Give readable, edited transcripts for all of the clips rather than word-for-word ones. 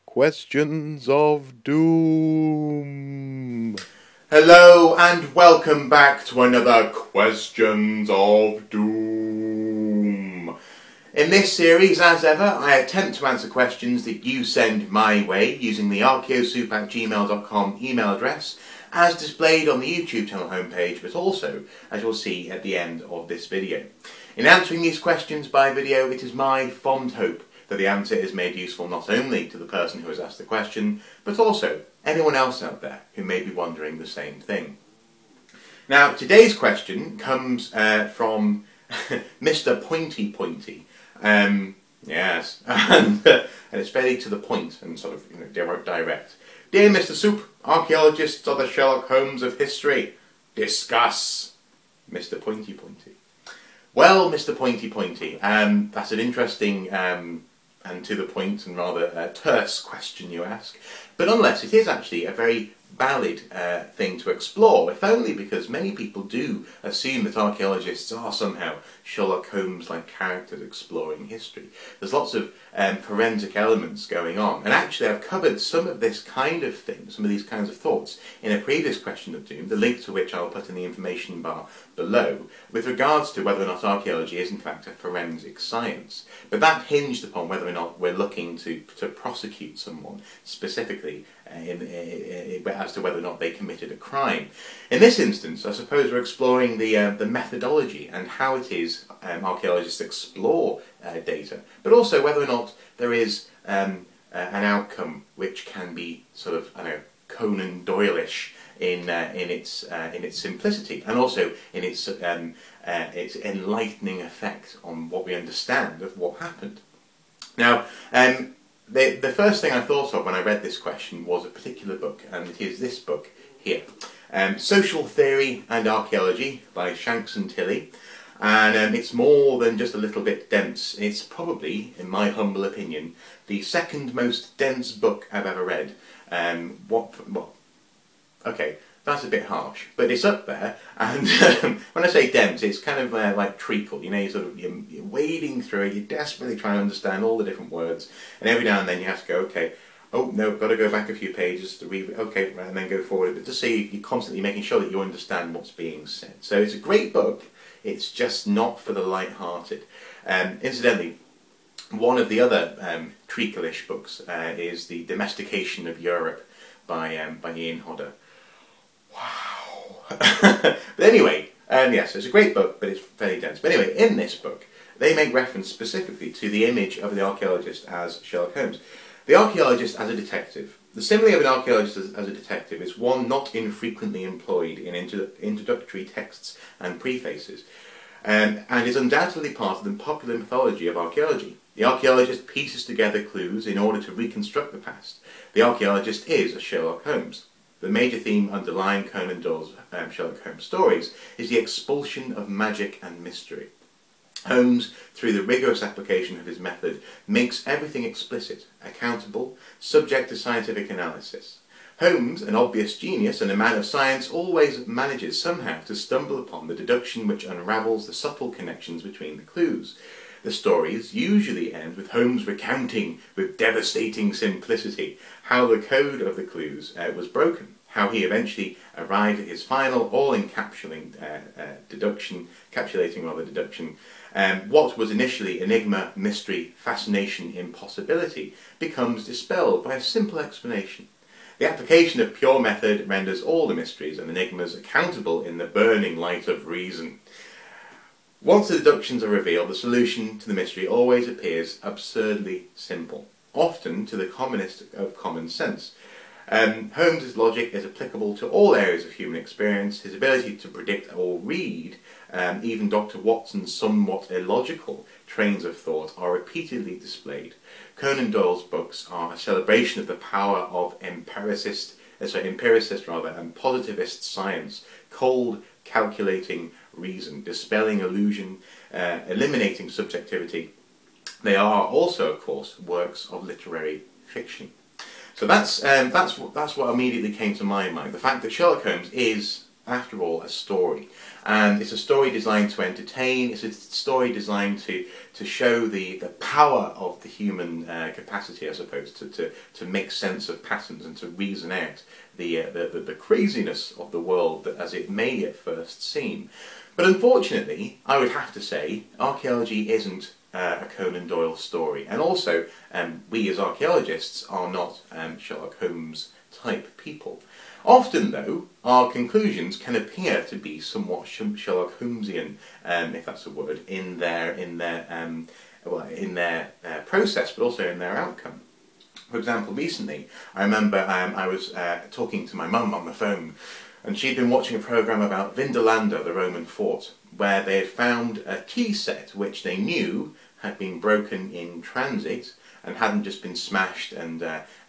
Questions of Doom. Hello and welcome back to another Questions of Doom. In this series, as ever, I attempt to answer questions that you send my way using the archaeosoup@gmail.com email address as displayed on the YouTube channel homepage, but also, as you'll see at the end of this video. In answering these questions by video, it is my fond hope that the answer is made useful not only to the person who has asked the question, but also anyone else out there who may be wondering the same thing. Now, today's question comes from Mr. Pointy Pointy. Yes, and it's fairly to the point and sort of direct. Dear Mr. Soup, archaeologists are the Sherlock Holmes of history. Discuss. Mr. Pointy Pointy. Well, Mr. Pointy Pointy, that's an interesting and to the point and rather terse question you ask, but nonetheless it is actually a very valid thing to explore, if only because many people do assume that archaeologists are somehow Sherlock Holmes-like characters exploring history. There's lots of forensic elements going on, and actually I've covered some of this kind of thing, some of these kinds of thoughts, in a previous Question of Doom, the link to which I'll put in the information bar below, with regards to whether or not archaeology is in fact a forensic science. But that hinged upon whether or not we're looking to prosecute someone specifically as to whether or not they committed a crime. In this instance, I suppose we're exploring the methodology and how it is archaeologists explore data, but also whether or not there is an outcome which can be sort of, I don't know, Conan Doyle-ish in its simplicity, and also in its enlightening effect on what we understand of what happened. Now, the first thing I thought of when I read this question was a particular book, and it is this book here, Social Theory and Archaeology by Shanks and Tilly, and it's more than just a little bit dense. It's probably, in my humble opinion, the second most dense book I've ever read. Okay, that's a bit harsh, but it's up there, and when I say dense, it's kind of like treacle, you know, you're wading through it, you're desperately trying to understand all the different words, and every now and then you have to go, okay, oh no, got to go back a few pages to read, okay, and then go forward, but just so you're constantly making sure that you understand what's being said. So it's a great book, it's just not for the light-hearted. Incidentally, one of the other treacle-ish books is The Domestication of Europe by Ian Hodder. Wow. But anyway, yes, it's a great book, but it's fairly dense. But anyway, in this book, they make reference specifically to the image of the archaeologist as Sherlock Holmes. The archaeologist as a detective. The simile of an archaeologist as a detective is one not infrequently employed in introductory texts and prefaces, and is undoubtedly part of the popular mythology of archaeology. The archaeologist pieces together clues in order to reconstruct the past. The archaeologist is a Sherlock Holmes. The major theme underlying Conan Doyle's Sherlock Holmes stories is the expulsion of magic and mystery. Holmes, through the rigorous application of his method, makes everything explicit, accountable, subject to scientific analysis. Holmes, an obvious genius and a man of science, always manages somehow to stumble upon the deduction which unravels the subtle connections between the clues. The stories usually end with Holmes recounting with devastating simplicity how the code of the clues was broken, how he eventually arrived at his final all-encapsulating deduction, what was initially enigma, mystery, fascination, impossibility, becomes dispelled by a simple explanation. The application of pure method renders all the mysteries and enigmas accountable in the burning light of reason. Once the deductions are revealed, the solution to the mystery always appears absurdly simple, often to the commonest of common sense. Holmes' logic is applicable to all areas of human experience. His ability to predict or read even Dr. Watson's somewhat illogical trains of thought are repeatedly displayed. Conan Doyle's books are a celebration of the power of empiricist and positivist science, cold, calculating reason, dispelling illusion, eliminating subjectivity. They are also, of course, works of literary fiction. So that's what immediately came to my mind. The fact that Sherlock Holmes is after all, a story. And it's a story designed to entertain, it's a story designed to show the power of the human capacity, I suppose, to make sense of patterns and to reason out the craziness of the world that, as it may at first seem. But unfortunately, I would have to say, archaeology isn't a Conan Doyle story. And also, we as archaeologists are not Sherlock Holmes type people. Often, though, our conclusions can appear to be somewhat Sherlock Holmesian, if that's a word, in their process, but also in their outcome. For example, recently, I remember I was talking to my mum on the phone, and she'd been watching a programme about Vindolanda, the Roman fort, where they had found a tea set which they knew had been broken in transit and hadn't just been smashed and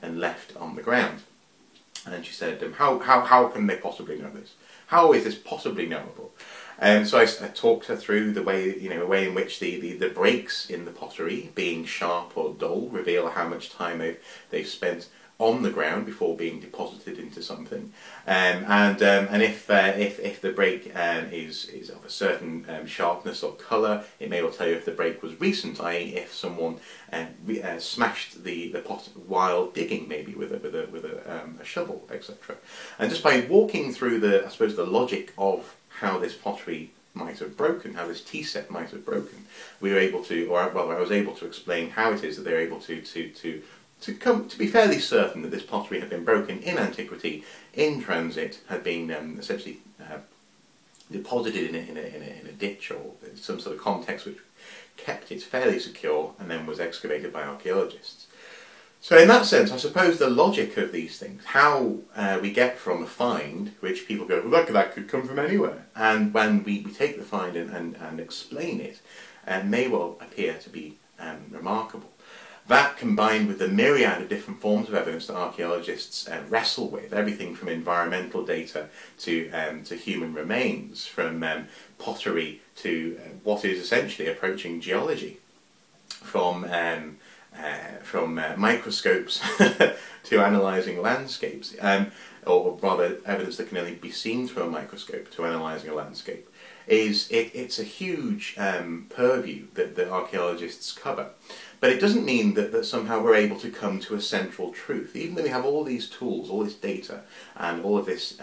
left on the ground. And she said, how can they possibly know this? How is this possibly knowable? And so I talked her through the way, way in which the breaks in the pottery, being sharp or dull, reveal how much time they've spent on the ground before being deposited into something, and if the break is of a certain sharpness or colour, it may well tell you if the break was recent, i.e., if someone smashed the pot while digging, maybe with a shovel, etc. And just by walking through the logic of how this pottery might have broken, how this tea set might have broken, we were able to, or rather, I was able to explain how it is that they're able to be fairly certain that this pottery had been broken in antiquity, in transit, had been essentially deposited in a ditch or some sort of context which kept it fairly secure, and then was excavated by archaeologists. So in that sense, I suppose the logic of these things, how we get from a find, which people go, well, that could come from anywhere, and when we take the find and explain it, may well appear to be remarkable. That, combined with the myriad of different forms of evidence that archaeologists wrestle with, everything from environmental data to human remains, from pottery to what is essentially approaching geology, from microscopes to analysing landscapes, or rather evidence that can only be seen through a microscope to analysing a landscape, it's a huge purview that archaeologists cover. But it doesn't mean that somehow we're able to come to a central truth. Even though we have all these tools, all this data, and all of this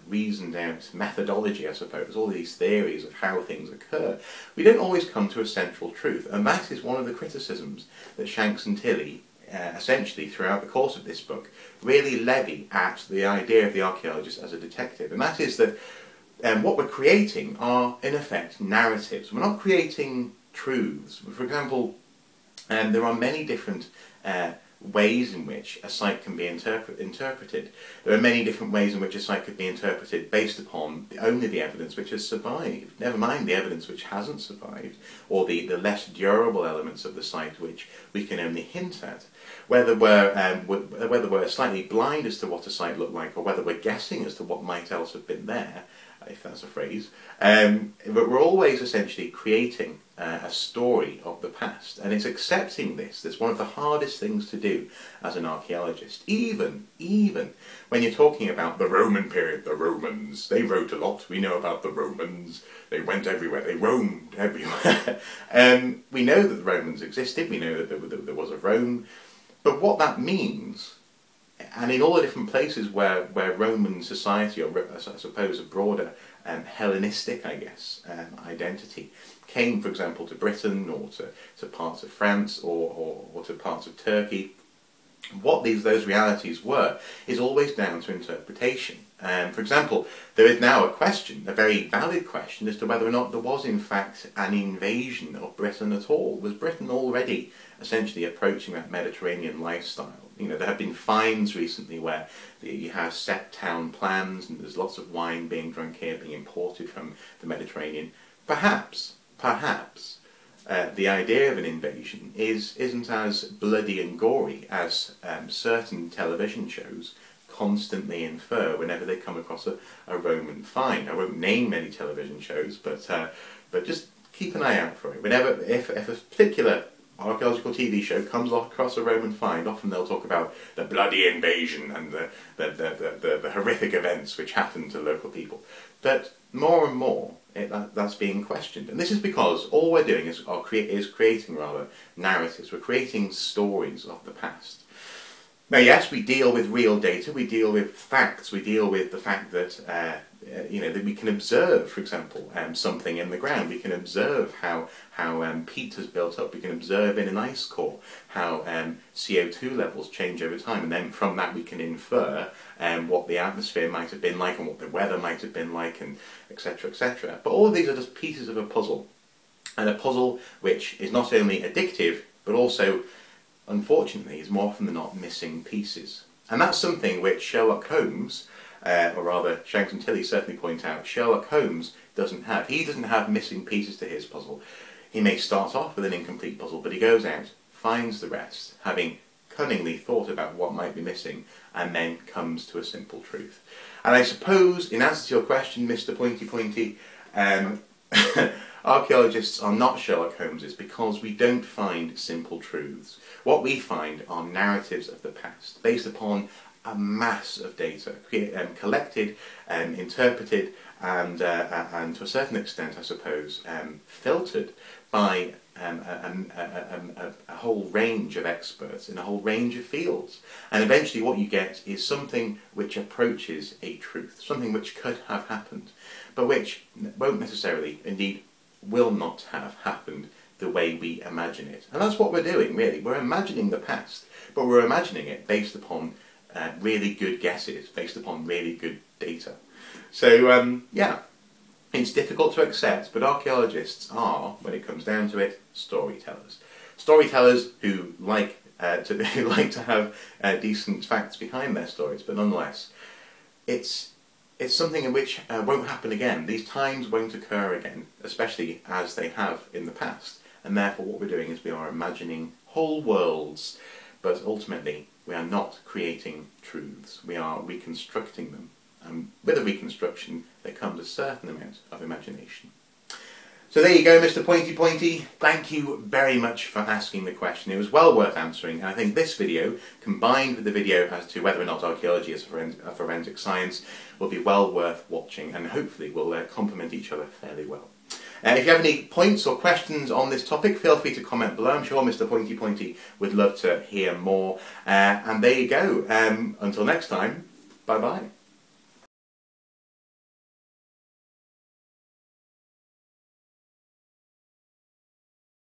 reasoned out methodology, I suppose, all these theories of how things occur, we don't always come to a central truth. And that is one of the criticisms that Shanks and Tilly, essentially throughout the course of this book, really levy at the idea of the archaeologist as a detective. And that is that what we're creating are, in effect, narratives. We're not creating truths. For example, there are many different ways in which a site can be interpreted. There are many different ways in which a site could be interpreted based upon only the evidence which has survived, never mind the evidence which hasn't survived, or the less durable elements of the site which we can only hint at. Whether we're slightly blind as to what a site looked like, or whether we're guessing as to what might else have been there, if that's a phrase, but we're always essentially creating a story of the past, and it's accepting this that's one of the hardest things to do as an archaeologist. Even when you're talking about the Roman period, the Romans, they wrote a lot. We know about the Romans. They went everywhere. They roamed everywhere. We know that the Romans existed. We know that there was a Rome. But what that means, and in all the different places where Roman society, or I suppose a broader Hellenistic, I guess, identity, came, for example, to Britain, or to parts of France, or to parts of Turkey, what those realities were is always down to interpretation. For example, there is now a question, a very valid question, as to whether or not there was in fact an invasion of Britain at all. Was Britain already essentially approaching that Mediterranean lifestyle? There have been finds recently where you have set town plans, and there's lots of wine being drunk here, being imported from the Mediterranean. Perhaps the idea of an invasion isn't as bloody and gory as certain television shows constantly infer whenever they come across a Roman find. I won't name any television shows, but just keep an eye out for it. If a particular archaeological TV show comes across a Roman find, often they'll talk about the bloody invasion and the horrific events which happened to local people. But more and more, that's being questioned. And this is because all we're doing is creating narratives. We're creating stories of the past. Now, yes, we deal with real data, we deal with facts, we deal with the fact that, that we can observe, for example, something in the ground. We can observe how peat has built up. We can observe in an ice core how CO2 levels change over time. And then from that we can infer what the atmosphere might have been like and what the weather might have been like, and etc., etc. But all of these are just pieces of a puzzle. And a puzzle which is not only addictive, but also, unfortunately, is more often than not missing pieces. And that's something which Sherlock Holmes, or rather Shanks and Tilly certainly point out, Sherlock Holmes doesn't have. He doesn't have missing pieces to his puzzle. He may start off with an incomplete puzzle, but he goes out, finds the rest, having cunningly thought about what might be missing, and then comes to a simple truth. And I suppose, in answer to your question, Mr. Pointy Pointy, archaeologists are not Sherlock Holmeses because we don't find simple truths. What we find are narratives of the past, based upon a mass of data, collected, interpreted, and to a certain extent, I suppose, filtered by a whole range of experts in a whole range of fields. And eventually what you get is something which approaches a truth, something which could have happened, but which won't necessarily, indeed will not have happened the way we imagine it. And that's what we're doing, really. We're imagining the past, but we're imagining it based upon really good guesses, based upon really good data. So, yeah, it's difficult to accept, but archaeologists are, when it comes down to it, storytellers. Storytellers who like to have decent facts behind their stories, but nonetheless, it's something in which won't happen again. These times won't occur again, especially as they have in the past. And therefore what we're doing is we are imagining whole worlds, but ultimately we are not creating truths. We are reconstructing them. And with a reconstruction there comes a certain amount of imagination. So there you go, Mr. Pointy Pointy. Thank you very much for asking the question. It was well worth answering, and I think this video, combined with the video as to whether or not archaeology is a forensic science, will be well worth watching, and hopefully will complement each other fairly well. If you have any points or questions on this topic, feel free to comment below. I'm sure Mr. Pointy Pointy would love to hear more. And there you go. Until next time, bye-bye.